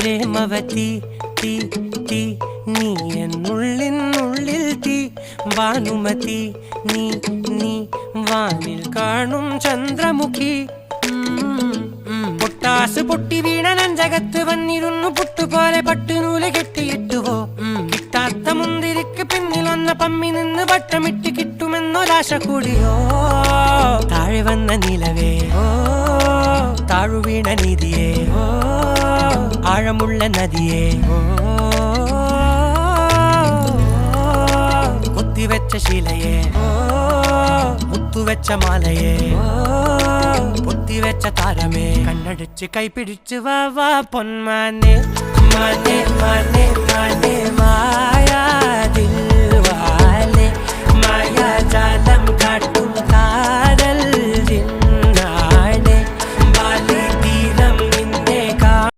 പ്രേമവതി തീ തീ നീ എന്നുള്ളിൽ തീ ഭാനുമതി നീ നീ വാനിൽ കാണും ചന്ദ്രമുഖി പൊട്ടാസ് പൊട്ടി വീണ നെഞ്ചകത്ത് വന്നിരുന്നു പുട്ടുപോലെ പട്ടുനൂല് കെട്ടിയിട്ടുവോ കിട്ടാത്ത മുന്തിരിക്ക് പിന്നിൽ വന്ന പമ്മി നിന്ന് വട്ടമിട്ട് കിട്ടുമെന്നൊരാശ കൂടിയോ താഴെ വന്ന നിലവേ താഴു വീണ നിധിയേ ആഴമുള്ള നദിയേ കൊത്തിവെച്ച ശിലയേ മുത്തുവെച്ച മാലയേ പൊത്തിവെച്ച താരമേ കണ്ണടിച്ച് കൈപിടിച്ച് വാ വാ പൊന്മാനെ മാനെ മാനെ മാനെ മായാ ദിൽവാലെ മായാ ജാല